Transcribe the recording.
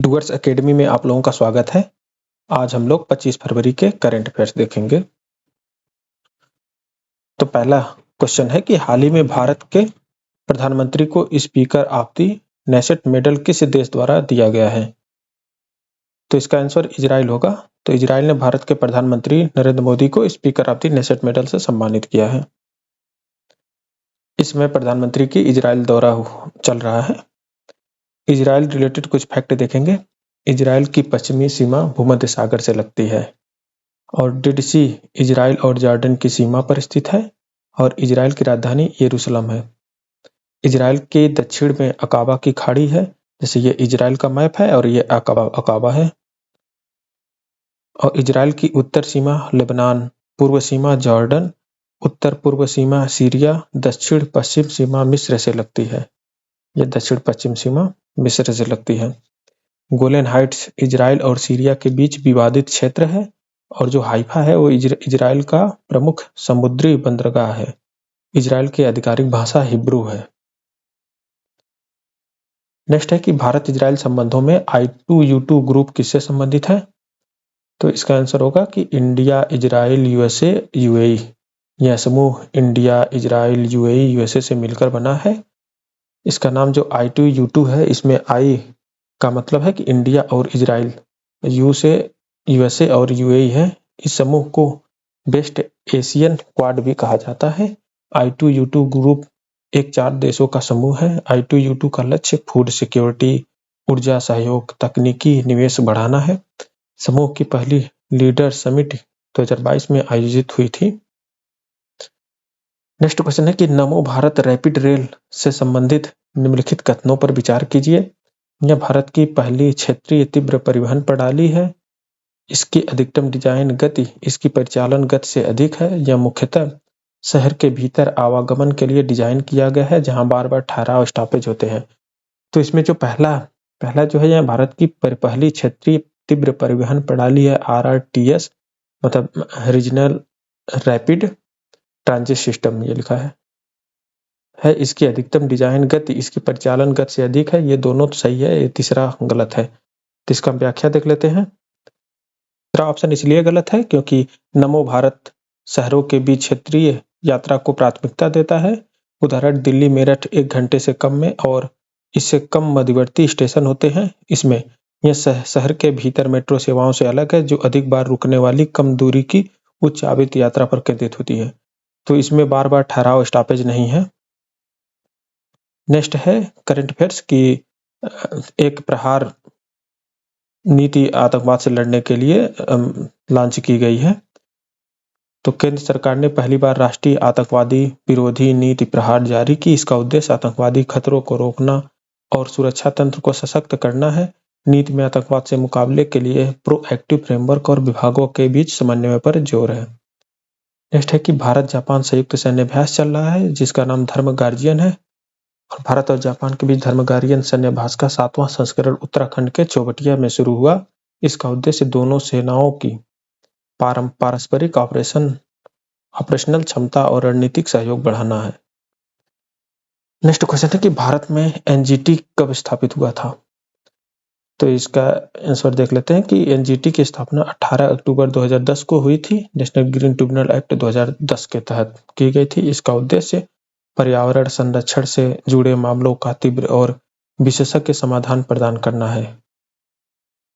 Doors academy में आप लोगों का स्वागत है। आज हम लोग 25 फरवरी के करंट अफेयर्स देखेंगे। तो पहला क्वेश्चन है कि हाल ही में भारत के प्रधानमंत्री को speaker of the nation medal किस देश द्वारा दिया गया है? तो इसका आंसर इजराइल होगा। तो इजराइल ने भारत के प्रधानमंत्री नरेंद्र मोदी को speaker of the nation medal से सम्मानित किया है। इसमें प्रधानमंत्री की इजराइल दौरा चल रहा है। इजराइल रिलेटेड कुछ फैक्ट देखेंगे। इजराइल की पश्चिमी सीमा भूमध्य सागर से लगती है और डेड सी इजराइल और जॉर्डन की सीमा पर स्थित है और इजराइल की राजधानी यरूशलेम है। इजराइल के दक्षिण में अकाबा की खाड़ी है, जैसे ये इजराइल का मैप है और ये अकाबा है। और इजराइल की उत्तर सीमा लेबनान, पूर्व सीमा जॉर्डन, उत्तर पूर्व सीमा सीरिया, दक्षिण पश्चिम सीमा मिस्र से लगती है। ये दक्षिण पश्चिम सीमा मिस्र से लगती है। गोलन हाइट्स इजराइल और सीरिया के बीच विवादित क्षेत्र है और जो हाइफा है वो इजराइल का प्रमुख समुद्री बंदरगाह है। इजराइल की आधिकारिक भाषा हिब्रू है। नेक्स्ट है कि भारत इजराइल संबंधों में I2U2 ग्रुप किससे संबंधित है? तो इसका आंसर होगा कि इंडिया, इजराइल, यूएसए, यूएई। यह समूह इंडिया, इजराइल, यूएई, यूएसए से मिलकर बना है। इसका नाम जो I2U2 है, इसमें I का मतलब है कि इंडिया और इजराइल, यू से यूएसए और यूएई है। इस समूह को वेस्ट एशियन क्वाड भी कहा जाता है। I2U2 ग्रुप एक 4 देशों का समूह है। I2U2 का लक्ष्य फूड सिक्योरिटी, ऊर्जा सहयोग, तकनीकी निवेश बढ़ाना है। समूह की पहली लीडर समिट 2022 में आयोजित हुई थी। नेक्स्ट क्वेश्चन है कि नमो भारत रैपिड रेल से संबंधित निम्नलिखित कथनों पर विचार कीजिए। यह भारत की पहली क्षेत्रीय तीव्र परिवहन प्रणाली है। इसकी अधिकतम डिजाइन गति इसकी परिचालन गति से अधिक है। यह मुख्यतः शहर के भीतर आवागमन के लिए डिजाइन किया गया है, जहां बार बार ठहराव स्टॉपेज होते हैं। तो इसमें जो पहला जो है, यह भारत की पहली क्षेत्रीय तीव्र परिवहन प्रणाली है, RRTS, मतलब रीजनल रैपिड ट्रांजिट सिस्टम, ये लिखा है। इसकी अधिकतम डिजाइन गति इसकी परिचालन गति से अधिक है। ये दोनों तो सही है, ये तीसरा गलत है। तो इसका व्याख्या देख लेते हैं। तीसरा ऑप्शन इसलिए गलत है क्योंकि नमो भारत शहरों के बीच क्षेत्रीय यात्रा को प्राथमिकता देता है। उदाहरण दिल्ली मेरठ 1 घंटे से कम में और इससे कम मध्यवर्ती स्टेशन होते हैं। इसमें यह शहर के भीतर मेट्रो सेवाओं से अलग है, जो अधिक बार रुकने वाली कम दूरी की उच्च आवृत्ति यात्रा पर केंद्रित होती है। तो इसमें बार बार ठहराव स्टॉपेज नहीं है। नेक्स्ट है करंट अफेयर्स की एक प्रहार नीति आतंकवाद से लड़ने के लिए लॉन्च की गई है। तो केंद्र सरकार ने पहली बार राष्ट्रीय आतंकवादी विरोधी नीति प्रहार जारी की। इसका उद्देश्य आतंकवादी खतरों को रोकना और सुरक्षा तंत्र को सशक्त करना है। नीति में आतंकवाद से मुकाबले के लिए प्रोएक्टिव फ्रेमवर्क और विभागों के बीच समन्वय पर जोर है। नेक्स्ट है कि भारत जापान संयुक्त सैन्य अभ्यास चल रहा है, जिसका नाम धर्म गार्जियन है। और भारत और जापान के बीच धर्म गार्जियन सैन्य अभ्यास का 7वां संस्करण उत्तराखंड के चौबटिया में शुरू हुआ। इसका उद्देश्य दोनों सेनाओं की पारस्परिक ऑपरेशनल क्षमता और रणनीतिक सहयोग बढ़ाना है। नेक्स्ट क्वेश्चन है कि भारत में एनजीटी कब स्थापित हुआ था? तो इसका आंसर देख लेते हैं कि एनजीटी की स्थापना 18 अक्टूबर 2010 को हुई थी। नेशनल ग्रीन ट्रिब्यूनल एक्ट 2010 के तहत की गई थी। इसका उद्देश्य पर्यावरण संरक्षण से जुड़े मामलों का तीव्र और विशेषज्ञ समाधान प्रदान करना है।